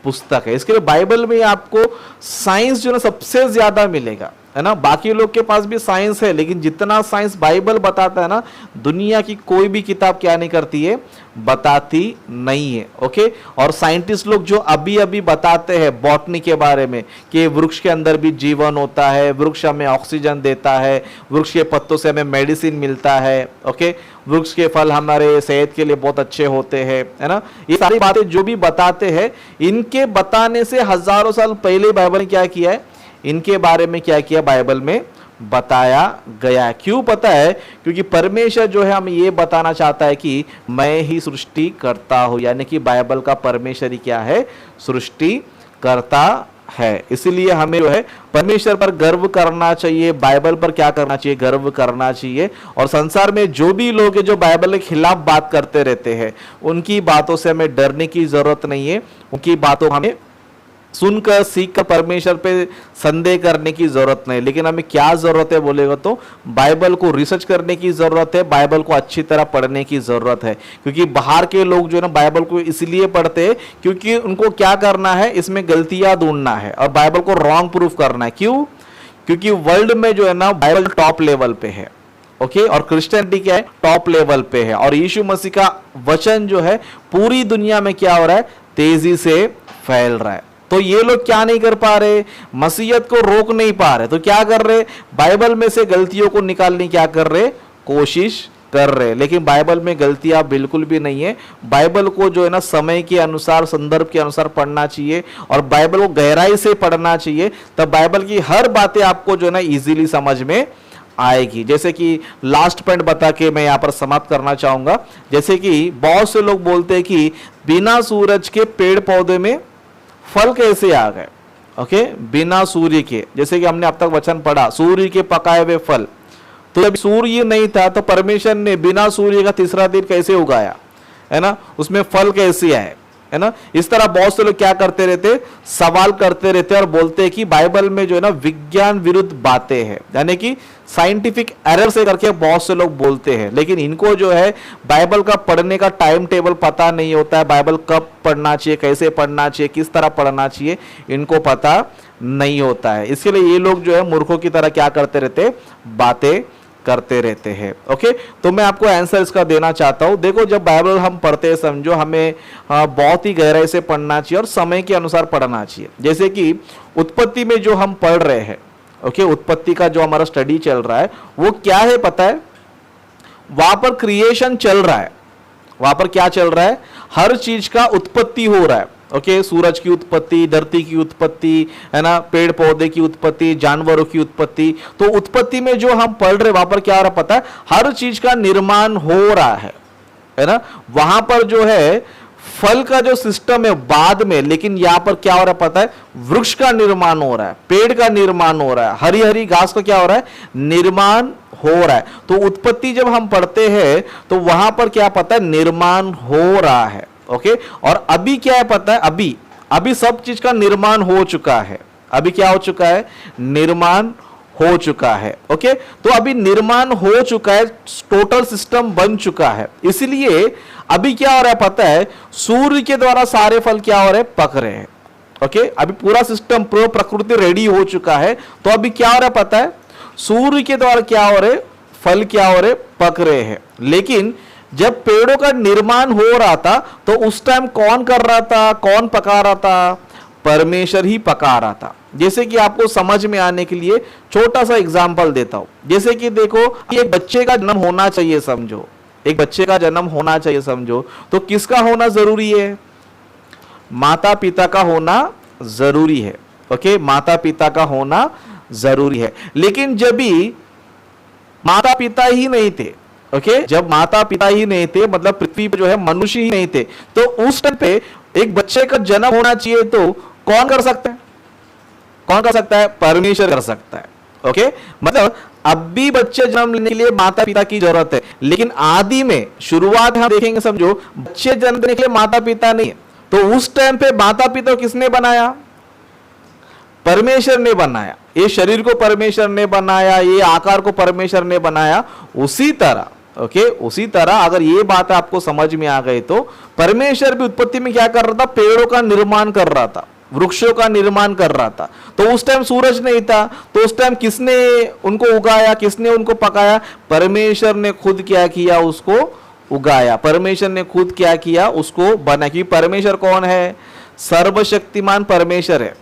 पुस्तक है। इसके लिए बाइबल में आपको साइंस जो है सबसे ज्यादा मिलेगा, है ना। बाकी लोग के पास भी साइंस है, लेकिन जितना साइंस बाइबल बताता है ना, दुनिया की कोई भी किताब क्या नहीं करती है, बताती नहीं है। ओके। और साइंटिस्ट लोग जो अभी अभी बताते हैं बॉटनी के बारे में कि वृक्ष के अंदर भी जीवन होता है, वृक्ष हमें ऑक्सीजन देता है, वृक्ष के पत्तों से हमें मेडिसिन मिलता है, ओके, वृक्ष के फल हमारे सेहत के लिए बहुत अच्छे होते हैं, है ना। ये सारी बातें जो भी बताते हैं, इनके बताने से हजारों साल पहले बाइबल ने क्या किया है, इनके बारे में क्या किया, बाइबल में बताया गया है। क्यों पता है? क्योंकि परमेश्वर जो है हमें ये बताना चाहता है कि मैं ही सृष्टि करता हूं, यानी कि बाइबल का परमेश्वर ही क्या है, सृष्टि करता है। इसलिए हमें जो है परमेश्वर पर गर्व करना चाहिए, बाइबल पर क्या करना चाहिए, गर्व करना चाहिए। और संसार में जो भी लोग हैं जो बाइबल के खिलाफ बात करते रहते हैं, उनकी बातों से हमें डरने की जरूरत नहीं है। उनकी बातों हमें सुनकर सीखकर परमेश्वर पे संदेह करने की जरूरत नहीं। लेकिन हमें क्या जरूरत है बोलेगा तो बाइबल को रिसर्च करने की जरूरत है, बाइबल को अच्छी तरह पढ़ने की जरूरत है। क्योंकि बाहर के लोग जो है ना बाइबल को इसलिए पढ़ते हैं क्योंकि उनको क्या करना है, इसमें गलतियां ढूंढना है और बाइबल को रॉन्ग प्रूफ करना है। क्यों? क्योंकि वर्ल्ड में जो है ना बाइबल टॉप लेवल पे है, ओके, और क्रिश्चियनिटी क्या है, टॉप लेवल पे है। और यीशु मसीह का वचन जो है पूरी दुनिया में क्या हो रहा है, तेजी से फैल रहा है। तो ये लोग क्या नहीं कर पा रहे, मसीहत को रोक नहीं पा रहे, तो क्या कर रहे, बाइबल में से गलतियों को निकालने क्या कर रहे, कोशिश कर रहे। लेकिन बाइबल में गलतियां बिल्कुल भी नहीं है। बाइबल को जो है ना समय के अनुसार, संदर्भ के अनुसार पढ़ना चाहिए और बाइबल को गहराई से पढ़ना चाहिए, तब बाइबल की हर बातें आपको जो है ना इजीली समझ में आएगी। जैसे कि लास्ट पॉइंट बता के मैं यहां पर समाप्त करना चाहूंगा। जैसे कि बहुत से लोग बोलते हैं कि बिना सूरज के पेड़ पौधे में फल कैसे आ गए, ओके, बिना सूर्य के। जैसे कि हमने अब तक वचन पढ़ा, सूर्य के पकाए हुए फल, तो जब सूर्य नहीं था तो परमेश्वर ने बिना सूर्य का तीसरा दिन कैसे उगाया, है ना, उसमें फल कैसे आए, है ना। इस तरह बहुत से लोग क्या करते रहते, सवाल करते रहते और बोलते कि बाइबल में जो है ना विज्ञान विरुद्ध बातें हैं, यानी कि साइंटिफिक एरर से करके बहुत से लोग बोलते हैं। लेकिन इनको जो है बाइबल का पढ़ने का टाइम टेबल पता नहीं होता है, बाइबल कब पढ़ना चाहिए, कैसे पढ़ना चाहिए, किस तरह पढ़ना चाहिए, इनको पता नहीं होता है। इसके लिए ये लोग जो है मूर्खों की तरह क्या करते रहते, बातें करते रहते हैं। ओके, तो मैं आपको आंसर इसका देना चाहता हूं। देखो, जब बाइबल हम पढ़ते हैं, समझो हमें बहुत ही गहराई से पढ़ना चाहिए और समय के अनुसार पढ़ना चाहिए। जैसे कि उत्पत्ति में जो हम पढ़ रहे हैं, ओके, उत्पत्ति का जो हमारा स्टडी चल रहा है वो क्या है पता है, वहां पर क्रिएशन चल रहा है, वहां पर क्या चल रहा है, हर चीज का उत्पत्ति हो रहा है। ओके, सूरज की उत्पत्ति, धरती की उत्पत्ति, है ना, पेड़ पौधे की उत्पत्ति, जानवरों की उत्पत्ति। तो उत्पत्ति में जो हम पढ़ रहे वहां पर क्या हो रहा पता है, हर चीज का निर्माण हो रहा है ना। वहां पर जो है फल का जो सिस्टम है बाद में, लेकिन यहां पर क्या हो रहा है पता है, वृक्ष का निर्माण हो रहा है, पेड़ का निर्माण हो रहा है, हरी हरी घास का क्या हो रहा है, निर्माण हो रहा है। तो उत्पत्ति जब हम पढ़ते हैं तो वहां पर क्या पता है, निर्माण हो रहा है। ओके, और अभी क्या है पता है, अभी सब चीज का निर्माण हो चुका है। अभी क्या हो चुका है, निर्माण हो चुका है। ओके, तो अभी निर्माण हो चुका है, टोटल सिस्टम बन चुका है। इसलिए अभी क्या हो रहा है पता है, सूर्य के द्वारा सारे फल क्या हो रहे हैं, पक रहे हैं। ओके, अभी पूरा सिस्टम, पूरा प्रकृति रेडी हो चुका है। तो अभी क्या हो रहा है पता है, सूर्य के द्वारा क्या हो रहे, फल क्या हो रहे, पक रहे हैं। लेकिन जब पेड़ों का निर्माण हो रहा था तो उस टाइम कौन कर रहा था, कौन पका रहा था, परमेश्वर ही पका रहा था। जैसे कि आपको समझ में आने के लिए छोटा सा एग्जांपल देता हूं। जैसे कि देखो, एक बच्चे का जन्म होना चाहिए, समझो, एक बच्चे का जन्म होना चाहिए, समझो, तो किसका होना जरूरी है, माता पिता का होना जरूरी है। ओके, माता पिता का होना जरूरी है। लेकिन जब भी माता पिता ही नहीं थे, ओके, जब माता पिता ही नहीं थे, मतलब पृथ्वी पर जो है मनुष्य ही नहीं थे, तो उस टाइम पे एक बच्चे का जन्म होना चाहिए, तो कौन कर सकता है, कौन कर सकता है, परमेश्वर कर सकता है। ओके, मतलब अब भी बच्चे जन्म लेने के लिए माता पिता की जरूरत है, लेकिन आदि में, शुरुआत हम देखेंगे, समझो, बच्चे जन्म देने के लिए माता पिता नहीं है। तो उस टाइम पे माता पिता किसने बनाया, परमेश्वर ने बनाया, ये शरीर को परमेश्वर ने बनाया, ये आकार को परमेश्वर ने बनाया, उसी तरह ओके उसी तरह अगर ये बात आपको समझ में आ गई तो परमेश्वर भी उत्पत्ति में क्या कर रहा था, पेड़ों का निर्माण कर रहा था, वृक्षों का निर्माण कर रहा था। तो उस टाइम सूरज नहीं था, तो उस टाइम किसने उनको उगाया, किसने उनको पकाया? परमेश्वर ने खुद क्या किया, उसको उगाया। परमेश्वर ने खुद क्या किया, उसको बनाया। क्योंकि परमेश्वर कौन है? सर्वशक्तिमान परमेश्वर है।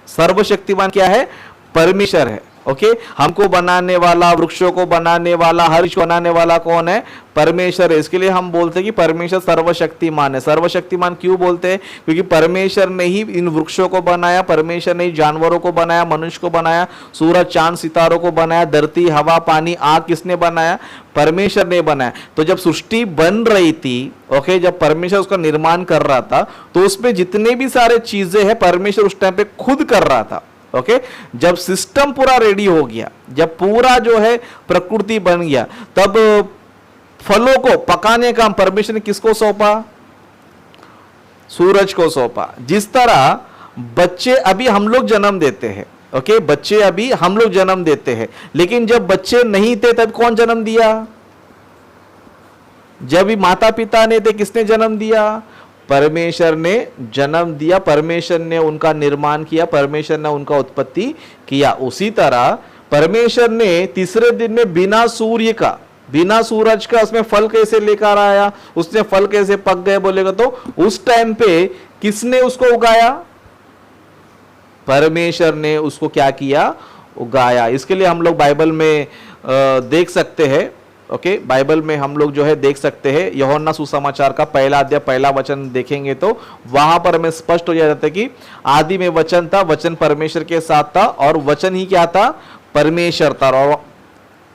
सर्वशक्तिमान क्या है? परमेश्वर है। ओके हमको बनाने वाला, वृक्षों को बनाने वाला, हर चीज बनाने वाला कौन है? परमेश्वर है। इसके लिए हम बोलते हैं कि परमेश्वर सर्वशक्तिमान है। सर्वशक्तिमान क्यों बोलते हैं? क्योंकि परमेश्वर ने ही इन वृक्षों को बनाया, परमेश्वर ने ही जानवरों को बनाया, मनुष्य को बनाया, सूरज चांद सितारों को बनाया, धरती हवा पानी आग किसने बनाया? परमेश्वर ने बनाया। तो जब सृष्टि बन रही थी, ओके जब परमेश्वर उसका निर्माण कर रहा था, तो उसमें जितने भी सारे चीजें हैं परमेश्वर उस टाइम पे खुद कर रहा था। ओके जब सिस्टम पूरा रेडी हो गया, जब पूरा जो है प्रकृति बन गया, तब फलों को पकाने का परमेश्वर ने किसको सौंपा? सूरज को सौंपा। जिस तरह बच्चे अभी हम लोग जन्म देते हैं, ओके बच्चे अभी हम लोग जन्म देते हैं, लेकिन जब बच्चे नहीं थे तब कौन जन्म दिया? जब भी माता पिता ने थे, किसने जन्म दिया? परमेश्वर ने जन्म दिया, परमेश्वर ने उनका निर्माण किया, परमेश्वर ने उनका उत्पत्ति किया। उसी तरह परमेश्वर ने तीसरे दिन में बिना सूर्य का, बिना सूरज का उसमें फल कैसे लेकर आया, उसने फल कैसे पक गए बोलेगा तो उस टाइम पे किसने उसको उगाया? परमेश्वर ने उसको क्या किया? उगाया। इसके लिए हम लोग बाइबल में देख सकते हैं, ओके बाइबल में हम लोग जो है देख सकते हैं, यूहन्ना सुसमाचार का पहला अध्याय पहला वचन देखेंगे तो वहां पर हमें स्पष्ट हो जाता है कि आदि में वचन था, वचन परमेश्वर के साथ था और वचन ही क्या था? परमेश्वर था।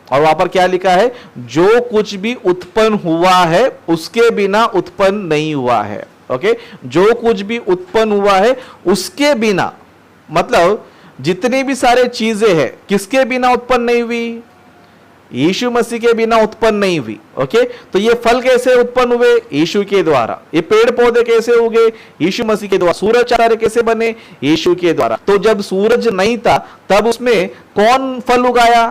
और वहां पर क्या लिखा है? जो कुछ भी उत्पन्न हुआ है उसके बिना उत्पन्न नहीं हुआ है। ओके जो कुछ भी उत्पन्न हुआ है उसके बिना, मतलब जितनी भी सारे चीजें हैं किसके बिना उत्पन्न नहीं हुई? यीशु मसीह के बिना उत्पन्न नहीं हुई। ओके तो ये फल कैसे उत्पन्न हुए? यीशु के द्वारा। ये पेड़ पौधे कैसे उगे? यीशु मसीह के द्वारा। सूरज तारे कैसे बने? यीशु के द्वारा। तो जब सूरज नहीं था तब उसमें कौन फल उगाया?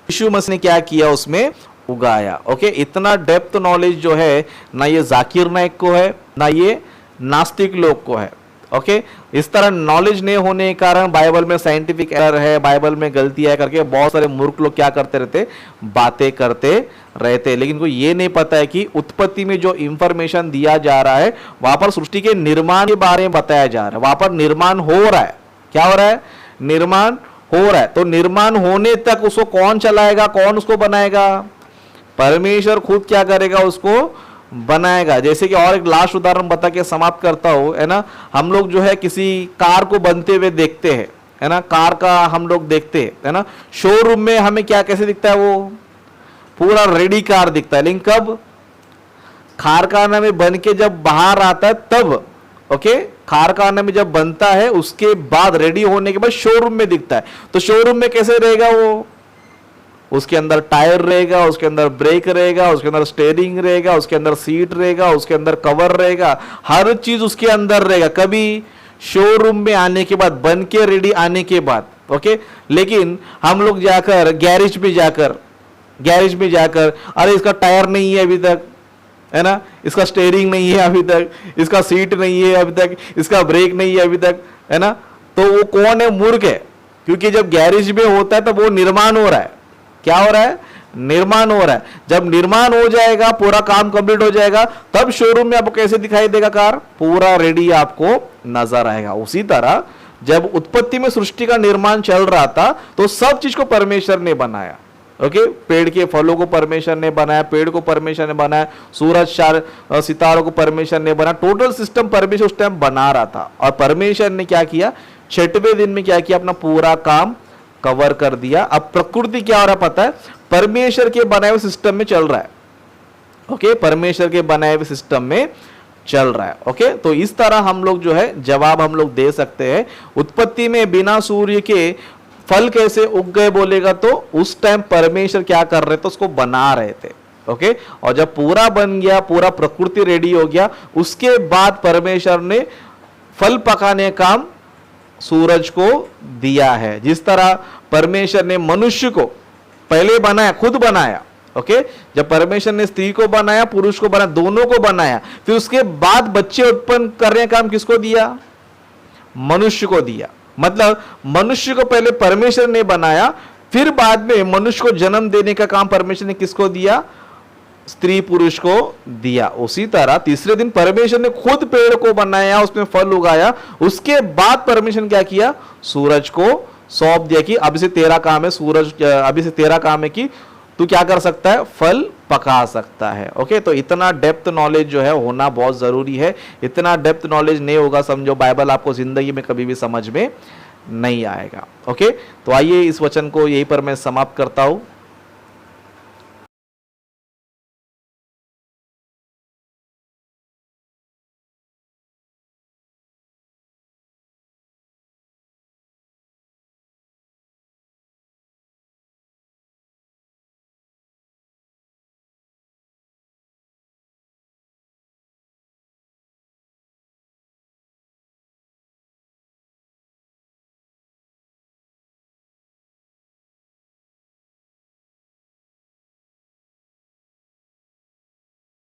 यीशु मसीह ने क्या किया? उसमें उगाया। ओके इतना डेप्थ नॉलेज जो है ना ये जाकिर नाइक को है, ना ये नास्तिक लोग को है। ओके इस तरह नॉलेज नहीं होने के कारण बाइबल में साइंटिफिक एरर है, बाइबल में गलती है करके बहुत सारे मूर्ख लोग क्या करते रहते? बातें करते रहते। लेकिन कोई ये नहीं पता है कि उत्पत्ति में जो इंफॉर्मेशन दिया जा रहा है वहां पर सृष्टि के निर्माण के बारे में बताया जा रहा है। वहां पर निर्माण हो रहा है। क्या हो रहा है? निर्माण हो रहा है। तो निर्माण होने तक उसको कौन चलाएगा, कौन उसको बनाएगा? परमेश्वर खुद क्या करेगा? उसको बनाएगा। जैसे कि और एक लास्ट उदाहरण बता के समाप्त करता हूं, है ना। हम लोग जो है किसी कार को बनते हुए देखते हैं, है ना। कार का हम लोग देखते हैं, है ना। शोरूम में हमें क्या कैसे दिखता है? वो पूरा रेडी कार दिखता है। लेकिन कब कारखाना में बन के जब बाहर आता है तब, ओके कारखाना में जब बनता है उसके बाद रेडी होने के बाद शोरूम में दिखता है। तो शोरूम में कैसे रहेगा? वो उसके अंदर टायर रहेगा, उसके अंदर ब्रेक रहेगा, उसके अंदर स्टेयरिंग रहेगा, उसके अंदर सीट रहेगा, उसके अंदर कवर रहेगा, हर चीज उसके अंदर रहेगा। कभी शोरूम में आने के बाद, बन के रेडी आने के बाद। ओके लेकिन हम लोग जाकर गैरेज में जाकर अरे इसका टायर नहीं है अभी तक, है ना, इसका स्टेयरिंग नहीं है अभी तक, इसका सीट नहीं है अभी तक, इसका ब्रेक नहीं है अभी तक, है ना। तो वो कौन है? मूर्ख है। क्योंकि जब गैरेज में होता है तब वो निर्माण हो रहा है। क्या हो रहा है? निर्माण हो रहा है। जब निर्माण हो जाएगा, पूरा काम कंप्लीट हो जाएगा, तब शोरूम में आपको कैसे दिखाई देगा? कार पूरा रेडी आपको नजर आएगा। उसी तरह जब उत्पत्ति में सृष्टि का निर्माण चल रहा था तो सब चीज को परमेश्वर ने बनाया। ओके पेड़ के फलों को परमेश्वर ने बनाया, पेड़ को परमेश्वर ने बनाया, सूरज चार सितारों को परमेश्वर ने बनाया। टोटल सिस्टम परमेश्वर उस टाइम बना रहा था। और परमेश्वर ने क्या किया? छठवें दिन में क्या किया? अपना पूरा काम कवर कर दिया। अब प्रकृति क्या हो रहा है पता है? परमेश्वर के बनाए हुए सिस्टम में चल रहा है। ओके परमेश्वर के बनाए हुए सिस्टम में चल रहा है। ओके तो इस तरह हम लोग जो है जवाब हम लोग दे सकते हैं। उत्पत्ति में बिना सूर्य के फल कैसे उग गए बोलेगा तो उस टाइम परमेश्वर क्या कर रहे थे? उसको बना रहे थे। ओके और जब पूरा बन गया, पूरा प्रकृति रेडी हो गया, उसके बाद परमेश्वर ने फल पकाने का काम सूरज को दिया है। जिस तरह परमेश्वर ने मनुष्य को पहले बनाया, खुद बनाया, ओके, जब परमेश्वर ने स्त्री को बनाया, पुरुष को बनाया, दोनों को बनाया, फिर उसके बाद बच्चे उत्पन्न करने का काम किसको दिया? मनुष्य को दिया। मतलब मनुष्य को पहले परमेश्वर ने बनाया, फिर बाद में मनुष्य को जन्म देने का काम परमेश्वर ने किसको दिया? स्त्री पुरुष को दिया। उसी तरह तीसरे दिन परमेश्वर ने खुद पेड़ को बनाया, उसमें फल उगाया, उसके बाद परमेश्वर ने क्या किया? सूरज को सौंप दिया कि अभी से तेरा काम है सूरज, अभी से तेरा काम है कि तू क्या कर सकता है? फल पका सकता है। ओके, तो इतना डेप्थ नॉलेज जो है होना बहुत जरूरी है। इतना डेप्थ नॉलेज नहीं होगा, समझो बाइबल आपको जिंदगी में कभी भी समझ में नहीं आएगा। ओके, तो आइए इस वचन को यहीं पर मैं समाप्त करता हूं।